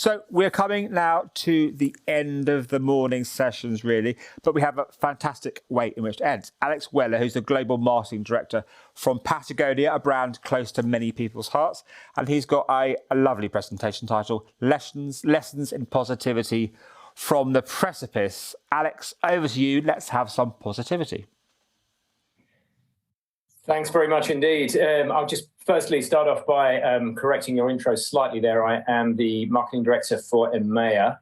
So we're coming now to the end of the morning sessions, really, but we have a fantastic way in which to end. Alex Weller, who's the Global Marketing Director from Patagonia, a brand close to many people's hearts, and he's got a lovely presentation titled Lessons in Positivity from the Precipice. Alex, over to you. Let's have some positivity. Thanks very much indeed. I'll just firstly start off by correcting your intro slightly there. I am the marketing director for EMEA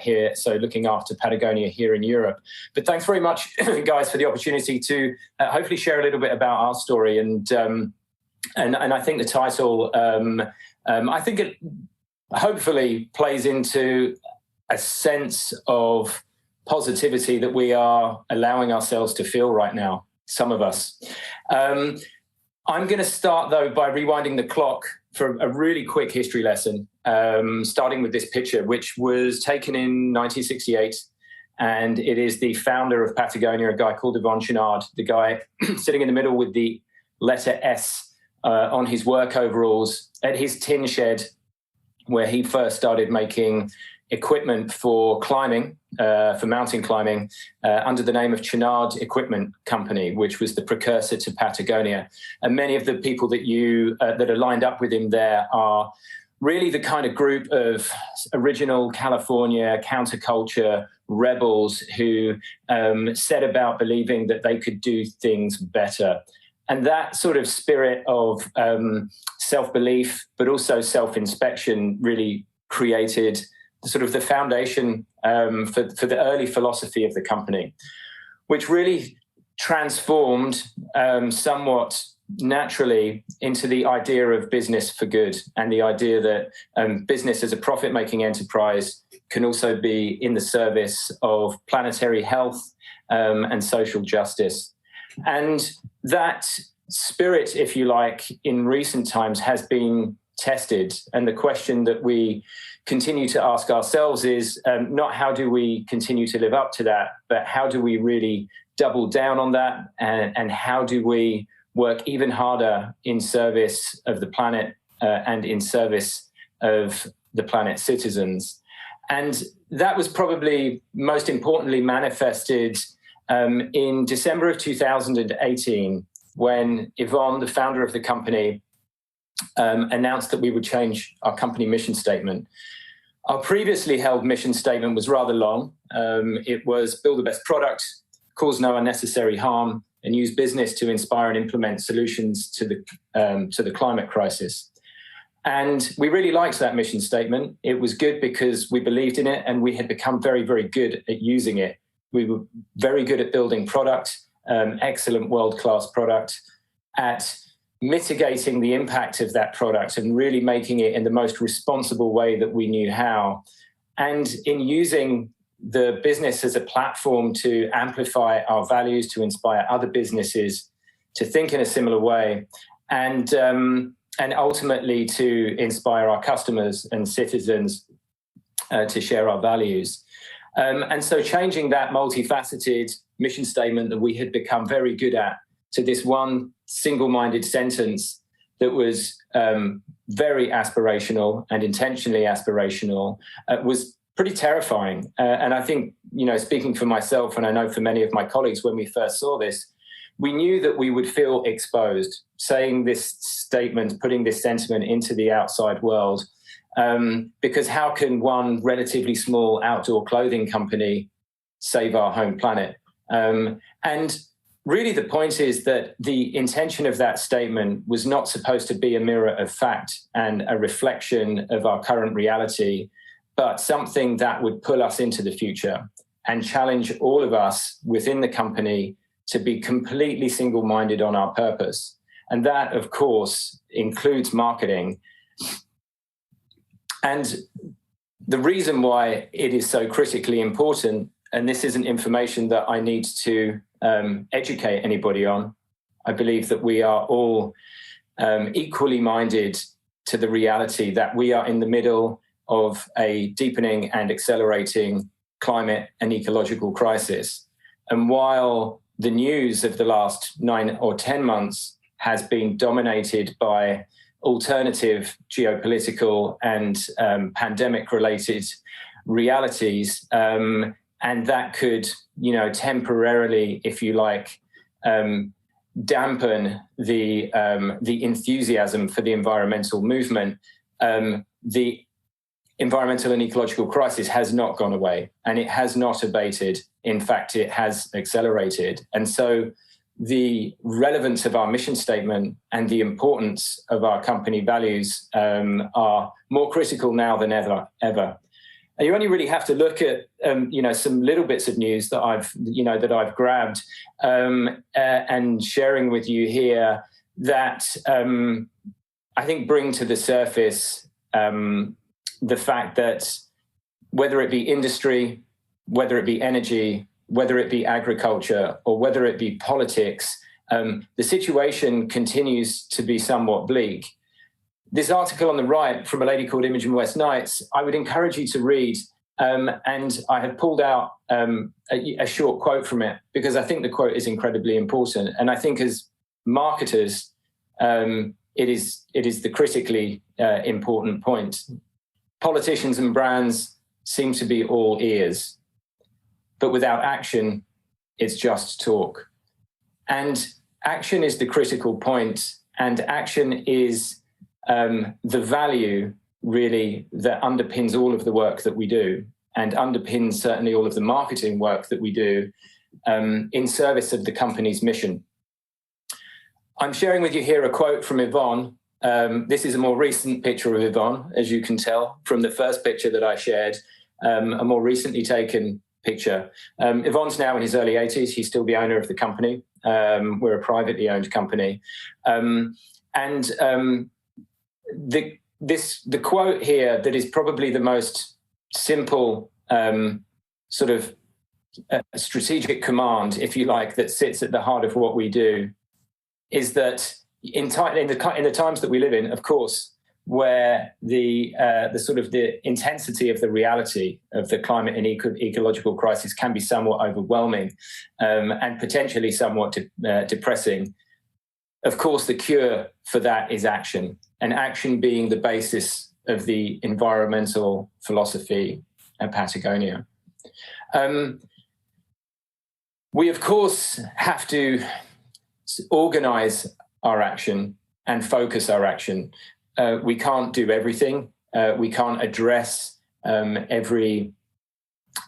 here, so looking after Patagonia here in Europe. But thanks very much, guys, for the opportunity to hopefully share a little bit about our story. And I think the title, I think it hopefully plays into a sense of positivity that we are allowing ourselves to feel right now. Some of us. I'm going to start, though, by rewinding the clock for a really quick history lesson, starting with this picture, which was taken in 1968. And it is the founder of Patagonia, a guy called Yvon Chouinard, the guy sitting in the middle with the letter S on his work overalls at his tin shed, where he first started making equipment for climbing, for mountain climbing, under the name of Chouinard Equipment Company, which was the precursor to Patagonia. And many of the people that that are lined up with him there are really the kind of group of original California counterculture rebels who set about believing that they could do things better. And that sort of spirit of self-belief, but also self-inspection, really created sort of the foundation for the early philosophy of the company, which really transformed somewhat naturally into the idea of business for good, and the idea that business as a profit-making enterprise can also be in the service of planetary health and social justice. And that spirit, if you like, in recent times has been tested. And the question that we continue to ask ourselves is not how do we continue to live up to that, but how do we really double down on that, and how do we work even harder in service of the planet and in service of the planet's citizens. And that was probably most importantly manifested in December of 2018, when Yvon, the founder of the company, announced that we would change our company mission statement. Our previously held mission statement was rather long. It was build the best product, cause no unnecessary harm, and use business to inspire and implement solutions to the climate crisis. And we really liked that mission statement. It was good because we believed in it, and we had become very, very good at using it. We were very good at building product, excellent world-class product, at mitigating the impact of that product and really making it in the most responsible way that we knew how. And in using the business as a platform to amplify our values, to inspire other businesses to think in a similar way, and ultimately to inspire our customers and citizens to share our values. And so changing that multifaceted mission statement that we had become very good at to this one single-minded sentence that was very aspirational and intentionally aspirational was pretty terrifying. And I think, speaking for myself, and I know for many of my colleagues, when we first saw this, we knew that we would feel exposed, saying this statement, putting this sentiment into the outside world, because how can one relatively small outdoor clothing company save our home planet? And really, the point is that the intention of that statement was not supposed to be a mirror of fact and a reflection of our current reality, but something that would pull us into the future and challenge all of us within the company to be completely single-minded on our purpose. And that, of course, includes marketing. And the reason why it is so critically important, and this isn't information that I need to educate anybody on, I believe that we are all equally minded to the reality that we are in the middle of a deepening and accelerating climate and ecological crisis. And while the news of the last 9 or 10 months has been dominated by alternative geopolitical and pandemic-related realities, and that could, temporarily, if you like, dampen the enthusiasm for the environmental movement. The environmental and ecological crisis has not gone away, and it has not abated. In fact, it has accelerated. And so the relevance of our mission statement and the importance of our company values are more critical now than ever. And you only really have to look at, some little bits of news that I've grabbed and sharing with you here that I think bring to the surface the fact that whether it be industry, whether it be energy, whether it be agriculture, or whether it be politics, the situation continues to be somewhat bleak. This article on the right from a lady called Imogen West Knights, I would encourage you to read, and I have pulled out a short quote from it because I think the quote is incredibly important. And I think as marketers, it is the critically important point. Politicians and brands seem to be all ears, but without action, it's just talk. And action is the critical point, and action is the value, really, that underpins all of the work that we do and underpins certainly all of the marketing work that we do in service of the company's mission. I'm sharing with you here a quote from Yvonne. This is a more recent picture of Yvonne, as you can tell from the first picture that I shared, a more recently taken picture. Yvonne's now in his early 80s. He's still the owner of the company. We're a privately owned company. The quote here that is probably the most simple sort of strategic command, if you like, that sits at the heart of what we do is that in the times that we live in, of course, where the intensity of the reality of the climate and ecological crisis can be somewhat overwhelming and potentially somewhat depressing. Of course, the cure for that is action, and action being the basis of the environmental philosophy at Patagonia. We, of course, have to organize our action and focus our action. We can't do everything. We can't address every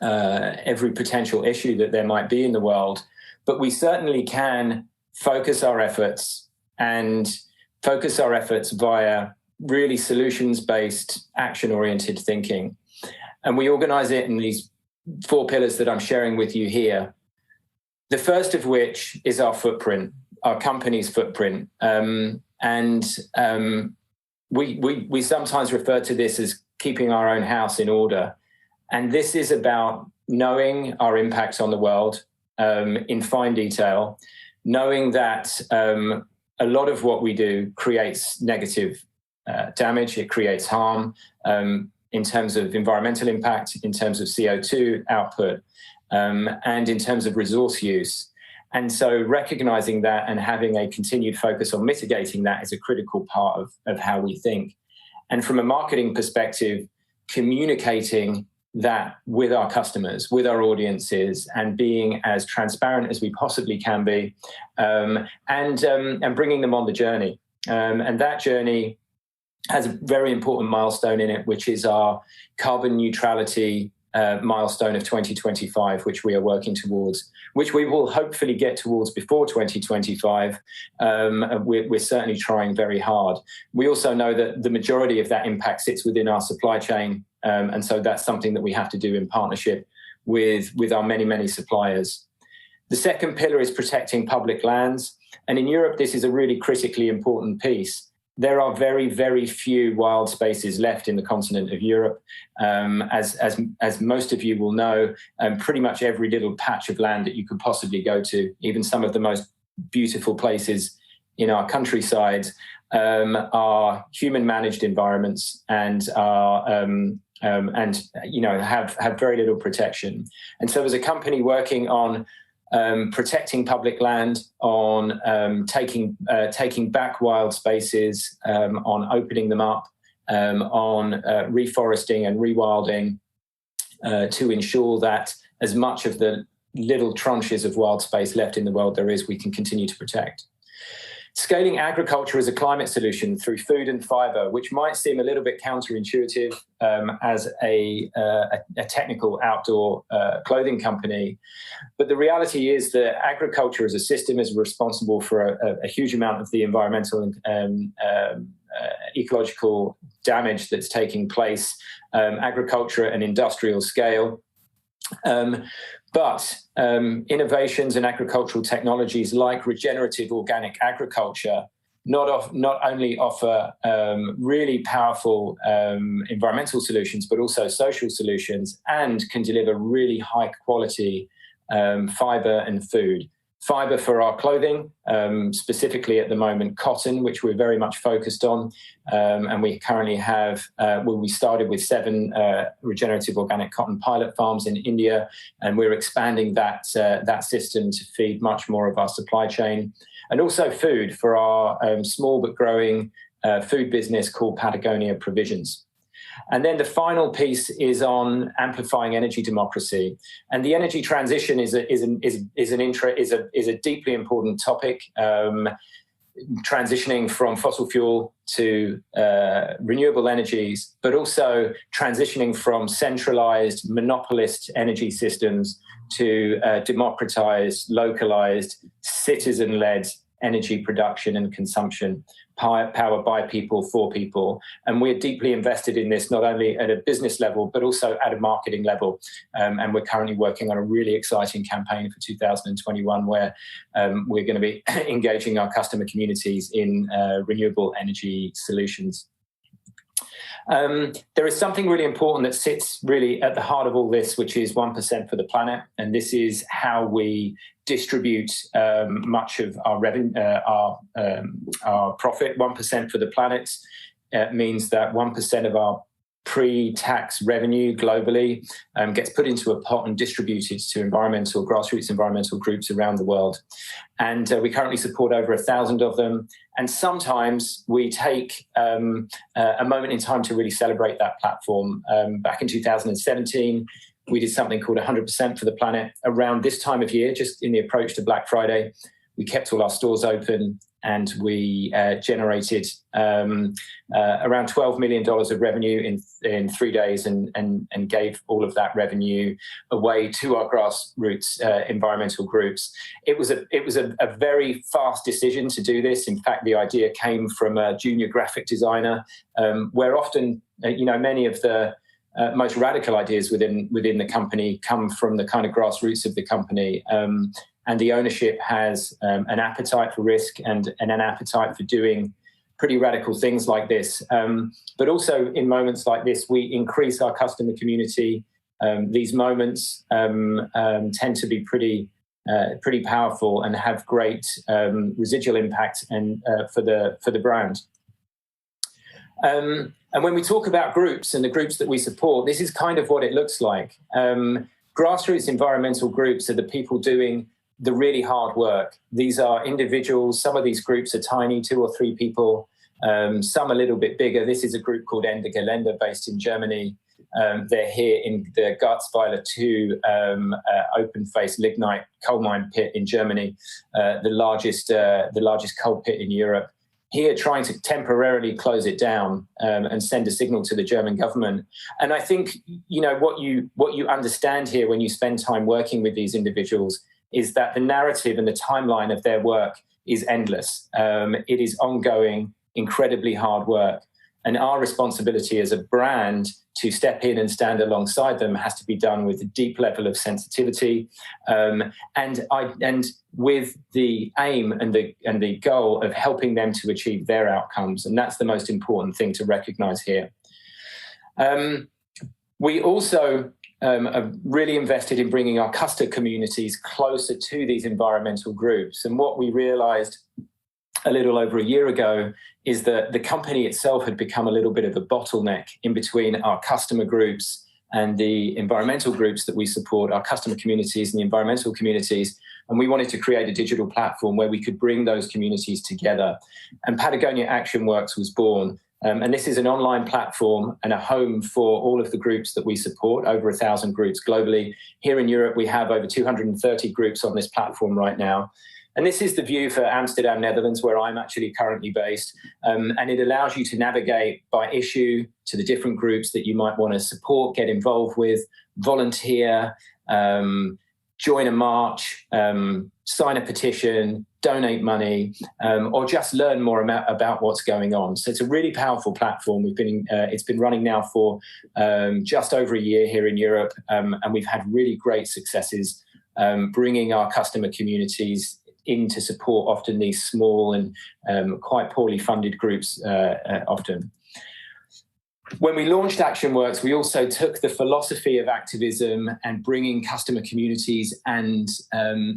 potential issue that there might be in the world, but we certainly can focus our efforts via really solutions-based, action-oriented thinking. And we organize it in these 4 pillars that I'm sharing with you here. The first of which is our footprint, our company's footprint. We sometimes refer to this as keeping our own house in order. And this is about knowing our impact on the world in fine detail, knowing that a lot of what we do creates negative damage, it creates harm in terms of environmental impact, in terms of CO2 output, and in terms of resource use. And so recognizing that and having a continued focus on mitigating that is a critical part of how we think. And from a marketing perspective, communicating that with our customers, with our audiences, and being as transparent as we possibly can be, and bringing them on the journey. And that journey has a very important milestone in it, which is our carbon neutrality milestone of 2025, which we are working towards, which we will hopefully get towards before 2025. We're certainly trying very hard. We also know that the majority of that impact sits within our supply chain, and so that's something that we have to do in partnership with our many, many suppliers. The second pillar is protecting public lands, and in Europe, this is a really critically important piece. There are very, very few wild spaces left in the continent of Europe. As most of you will know, pretty much every little patch of land that you could possibly go to, even some of the most beautiful places in our countryside, are human-managed environments and are have very little protection. And so, as a company working on protecting public land, on taking back wild spaces, on opening them up, on reforesting and rewilding, to ensure that as much of the little tranches of wild space left in the world there is, we can continue to protect. Scaling agriculture as a climate solution through food and fiber, which might seem a little bit counterintuitive as a technical outdoor clothing company. But the reality is that agriculture as a system is responsible for a huge amount of the environmental and ecological damage that's taking place, agriculture at an industrial scale. But innovations in agricultural technologies like regenerative organic agriculture not only offer really powerful environmental solutions, but also social solutions, and can deliver really high quality fiber and food. Fiber for our clothing, specifically at the moment cotton, which we're very much focused on, and we currently have. We started with 7 regenerative organic cotton pilot farms in India, and we're expanding that system to feed much more of our supply chain, and also food for our small but growing food business called Patagonia Provisions. And then the final piece is on amplifying energy democracy, and the energy transition is a deeply important topic. Transitioning from fossil fuel to renewable energies, but also transitioning from centralized monopolist energy systems to democratized, localized, citizen-led energy production and consumption, powered by people for people. And we're deeply invested in this, not only at a business level, but also at a marketing level. And we're currently working on a really exciting campaign for 2021, where we're going to be engaging our customer communities in renewable energy solutions. There is something really important that sits really at the heart of all this, which is 1% for the planet. And this is how we distribute much of our revenue, our profit. 1% for the planet means that 1% of our pre-tax revenue globally gets put into a pot and distributed to grassroots environmental groups around the world. And we currently support over 1,000 of them. And sometimes we take a moment in time to really celebrate that platform. Back in 2017, we did something called 100% for the planet. Around this time of year, just in the approach to Black Friday, we kept all our stores open, and we generated around $12 million of revenue in 3 days, and gave all of that revenue away to our grassroots environmental groups. It was a very fast decision to do this. In fact, the idea came from a junior graphic designer, where often many of the most radical ideas within the company come from the kind of grassroots of the company. And the ownership has an appetite for risk and an appetite for doing pretty radical things like this. But also in moments like this, we increase our customer community. These moments tend to be pretty powerful and have great residual impact and for the brand. And when we talk about groups and the groups that we support, this is kind of what it looks like. Grassroots environmental groups are the people doing the really hard work. These are individuals. Some of these groups are tiny, 2 or 3 people, some a little bit bigger. This is a group called Ende Gelände based in Germany. They're here in the Garzweiler 2 open-face lignite coal mine pit in Germany, the largest coal pit in Europe. Here, trying to temporarily close it down and send a signal to the German government. And I think what you understand here when you spend time working with these individuals is that the narrative and the timeline of their work is endless. It is ongoing, incredibly hard work. And our responsibility as a brand to step in and stand alongside them has to be done with a deep level of sensitivity, and with the aim and the goal of helping them to achieve their outcomes. And that's the most important thing to recognize here. We also are really invested in bringing our customer communities closer to these environmental groups. And what we realized a little over a year ago is that the company itself had become a little bit of a bottleneck in between our customer groups and the environmental groups that we support, our customer communities and the environmental communities. And we wanted to create a digital platform where we could bring those communities together. And Patagonia Action Works was born. And this is an online platform and a home for all of the groups that we support, over 1,000 groups globally. Here in Europe, we have over 230 groups on this platform right now. And this is the view for Amsterdam, Netherlands, where I'm actually currently based. And it allows you to navigate by issue to the different groups that you might want to support, get involved with, volunteer, join a march, sign a petition, donate money, or just learn more about what's going on. So it's a really powerful platform. It's been running now for just over a year here in Europe, and we've had really great successes bringing our customer communities in to support often these small and quite poorly funded groups often. When we launched ActionWorks, we also took the philosophy of activism and bringing customer communities and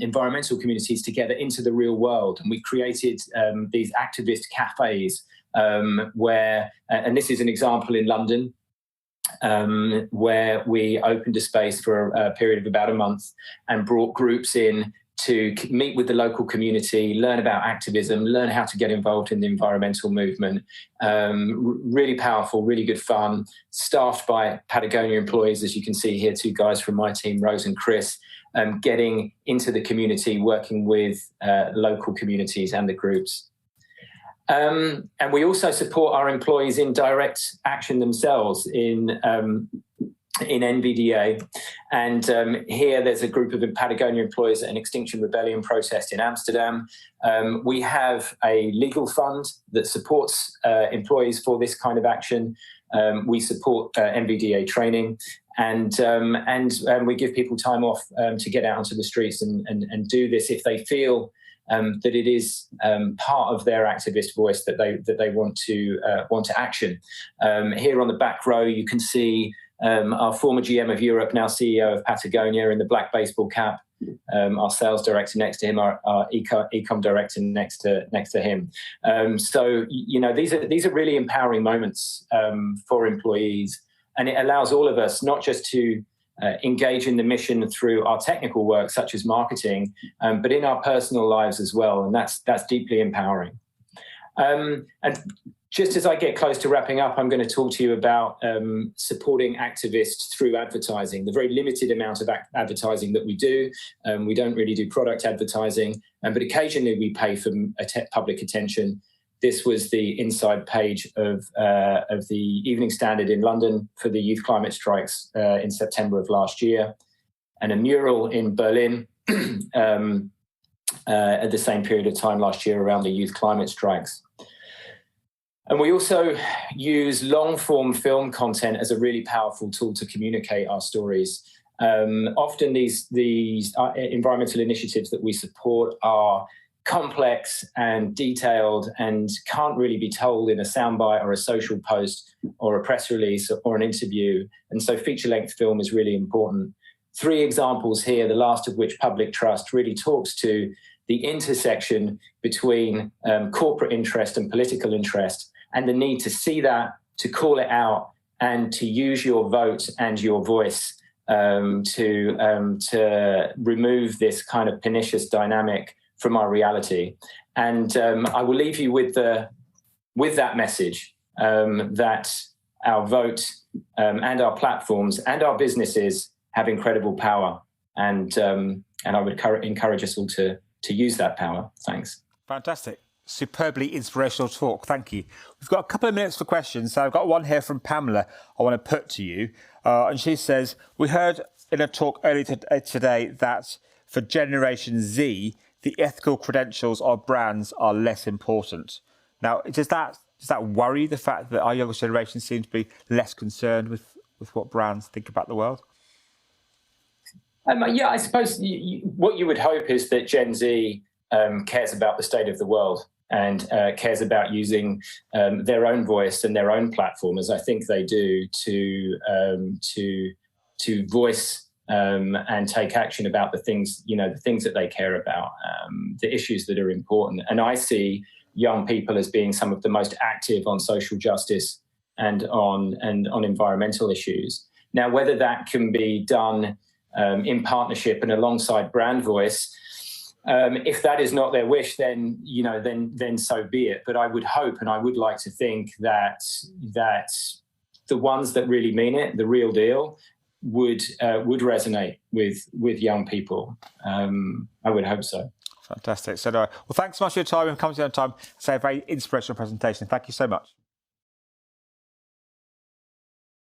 environmental communities together into the real world. And we created these activist cafes where, and this is an example in London, where we opened a space for a period of about a month and brought groups in to meet with the local community, learn about activism, learn how to get involved in the environmental movement. Really powerful, really good fun, staffed by Patagonia employees, as you can see here, 2 guys from my team, Rose and Chris, getting into the community, working with local communities and the groups. And we also support our employees in direct action themselves in NVDA. And here there's a group of Patagonia employees at an Extinction Rebellion protest in Amsterdam. We have a legal fund that supports employees for this kind of action. We support NVDA training, and we give people time off to get out onto the streets and do this if they feel that it is part of their activist voice that they want to action. Here on the back row, you can see our former GM of Europe, now CEO of Patagonia, in the black baseball cap. Our sales director next to him, our ecom director next to him. So these are really empowering moments for employees, and it allows all of us not just to engage in the mission through our technical work, such as marketing, but in our personal lives as well, and that's deeply empowering. And just as I get close to wrapping up, I'm going to talk to you about supporting activists through advertising, the very limited amount of advertising that we do. We don't really do product advertising, but occasionally we pay for public attention. This was the inside page of the Evening Standard in London for the youth climate strikes in September of last year, and a mural in Berlin at the same period of time last year around the youth climate strikes. And we also use long-form film content as a really powerful tool to communicate our stories. Often these environmental initiatives that we support are complex and detailed and can't really be told in a soundbite or a social post or a press release or an interview. And so feature-length film is really important. 3 examples here, the last of which, Public Trust, really talks to the intersection between corporate interest and political interest, and the need to see that, to call it out, and to use your vote and your voice to remove this kind of pernicious dynamic from our reality. And I will leave you with that message, that our vote and our platforms and our businesses have incredible power. And I would encourage us all to use that power. Thanks. Fantastic. Superbly inspirational talk. Thank you. We've got a couple of minutes for questions. So I've got one here from Pamela I want to put to you. And she says, we heard in a talk earlier today that for Generation Z, the ethical credentials of brands are less important. Now, does that worry, the fact that our younger generation seems to be less concerned with what brands think about the world? Yeah, I suppose what you would hope is that Gen Z cares about the state of the world and cares about using their own voice and their own platform, as I think they do, to voice and take action about the things that they care about, the issues that are important. And I see young people as being some of the most active on social justice and on environmental issues. Now, whether that can be done in partnership and alongside brand voice, if that is not their wish, then then so be it. But I would hope, and I would like to think that the ones that really mean it, the real deal, would resonate with young people. I would hope so. Fantastic. So, well, thanks so much for your time and coming to you on time. It's a very inspirational presentation. Thank you so much.